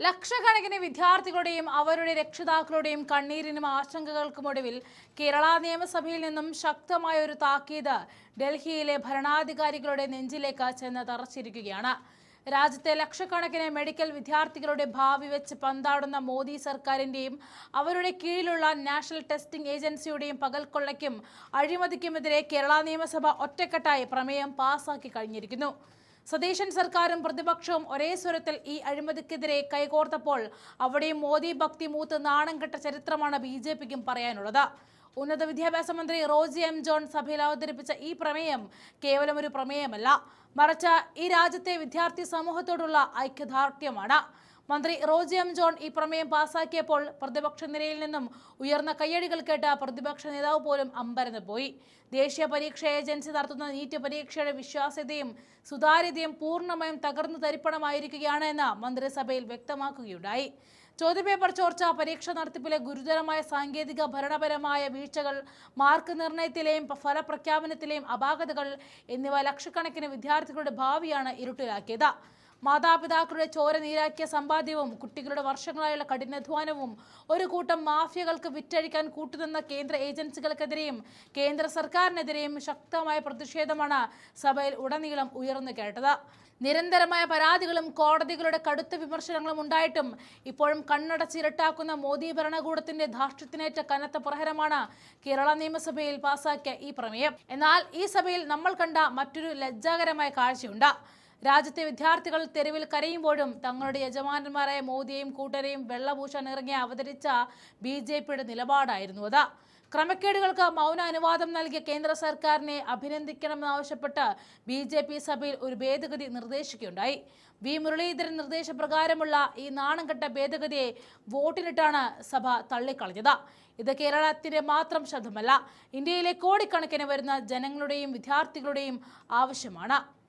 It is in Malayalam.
ലക്ഷക്കണക്കിന് വിദ്യാർത്ഥികളുടെയും അവരുടെ രക്ഷിതാക്കളുടെയും കണ്ണീരിനും ആശങ്കകൾക്കുമൊടുവിൽ കേരള നിയമസഭയിൽ നിന്നും ശക്തമായ ഒരു താക്കീത് ഡൽഹിയിലെ ഭരണാധികാരികളുടെ നെഞ്ചിലേക്ക് ചെന്ന് തറച്ചിരിക്കുകയാണ്. രാജ്യത്തെ ലക്ഷക്കണക്കിന് മെഡിക്കൽ വിദ്യാർത്ഥികളുടെ ഭാവി വെച്ച് പന്താടുന്ന മോദി സർക്കാരിന്റെയും അവരുടെ കീഴിലുള്ള നാഷണൽ ടെസ്റ്റിംഗ് ഏജൻസിയുടെയും പകൽക്കൊള്ളയ്ക്കും അഴിമതിക്കുമെതിരെ കേരള നിയമസഭ ഒറ്റക്കെട്ടായി പ്രമേയം പാസാക്കി കഴിഞ്ഞിരിക്കുന്നു. സതീശൻ സർക്കാരും പ്രതിപക്ഷവും ഒരേ സ്വരത്തിൽ ഈ അഴിമതിക്കെതിരെ കൈകോർത്തപ്പോൾ അവിടെയും മോദി ഭക്തി മൂത്ത് നാണം കെട്ട ചരിത്രമാണ് BJPക്കും പറയാനുള്ളത്. ഉന്നത വിദ്യാഭ്യാസ മന്ത്രി റോജി എം ജോൺ സഭയിൽ അവതരിപ്പിച്ച ഈ പ്രമേയം കേവലം ഒരു പ്രമേയമല്ല, മറിച്ച് ഈ രാജ്യത്തെ വിദ്യാർത്ഥി സമൂഹത്തോടുള്ള ഐക്യദാർഢ്യമാണ്. മന്ത്രി റോജി എം ജോൺ ഈ പ്രമേയം പാസാക്കിയപ്പോൾ പ്രതിപക്ഷ നിരയിൽ നിന്നും ഉയർന്ന കയ്യടികൾ കേട്ട് പ്രതിപക്ഷ നേതാവ് പോലും അമ്പരന്ന് പോയി. ദേശീയ പരീക്ഷാ ഏജൻസി നടത്തുന്ന നീറ്റ് പരീക്ഷയുടെ വിശ്വാസ്യതയും സുതാര്യതയും പൂർണ്ണമായും തകർന്നു തരിപ്പണമായിരിക്കുകയാണ് എന്ന് മന്ത്രിസഭയിൽ വ്യക്തമാക്കുകയുണ്ടായി. ചോദ്യപേപ്പർ ചോർച്ച, പരീക്ഷ നടത്തിപ്പിലെ ഗുരുതരമായ സാങ്കേതിക ഭരണപരമായ വീഴ്ചകൾ, മാർക്ക് നിർണയത്തിലെയും ഫലപ്രഖ്യാപനത്തിലെയും അപാകതകൾ എന്നിവ ലക്ഷക്കണക്കിന് വിദ്യാർത്ഥികളുടെ ഭാവിയാണ് ഇരുട്ടിലാക്കിയത്. മാതാപിതാക്കളുടെ ചോര നീരാക്കിയ സമ്പാദ്യവും കുട്ടികളുടെ വർഷങ്ങളായുള്ള കഠിനാധ്വാനവും ഒരു കൂട്ടം മാഫിയകൾക്ക് വിറ്റഴിക്കാൻ കൂട്ടുനിന്ന കേന്ദ്ര ഏജൻസികൾക്കെതിരെയും കേന്ദ്ര സർക്കാരിനെതിരെയും ശക്തമായ പ്രതിഷേധമാണ് സഭയിൽ ഉടനീളം ഉയർന്നു കേട്ടത്. നിരന്തരമായ പരാതികളും കോടതികളുടെ കടുത്ത വിമർശനങ്ങളും ഉണ്ടായിട്ടും ഇപ്പോഴും കണ്ണടച്ചിരട്ടാക്കുന്ന മോദി ഭരണകൂടത്തിന്റെ ധാർഷ്ട്യത്തിനേറ്റ കനത്ത പ്രഹരമാണ് കേരള നിയമസഭയിൽ പാസാക്കിയ ഈ പ്രമേയം. എന്നാൽ ഈ സഭയിൽ നമ്മൾ കണ്ട മറ്റൊരു ലജ്ജാകരമായ കാഴ്ചയുണ്ട്. രാജ്യത്തെ വിദ്യാർത്ഥികൾ തെരുവിൽ കരയുമ്പോഴും തങ്ങളുടെ യജമാനന്മാരായ മോദിയെയും കൂട്ടരെയും വെള്ളപൂശാൻ ഇറങ്ങി അവതരിച്ച BJPയുടെ നിലപാടായിരുന്നു അത്. ക്രമക്കേടുകൾക്ക് മൗന അനുവാദം നൽകിയ കേന്ദ്ര സർക്കാരിനെ അഭിനന്ദിക്കണമെന്നാവശ്യപ്പെട്ട് BJP സഭയിൽ ഒരു ഭേദഗതി നിർദ്ദേശിക്കുകയുണ്ടായി. വി മുരളീധരൻ നിർദ്ദേശപ്രകാരമുള്ള ഈ നാണംകെട്ട ഭേദഗതിയെ വോട്ടിനിട്ടാണ് സഭ തള്ളിക്കളഞ്ഞത്. ഇത് കേരളത്തിന്റെ മാത്രം ശബ്ദമല്ല, ഇന്ത്യയിലെ കോടിക്കണക്കിന് വരുന്ന ജനങ്ങളുടെയും വിദ്യാർത്ഥികളുടെയും ആവശ്യമാണ്.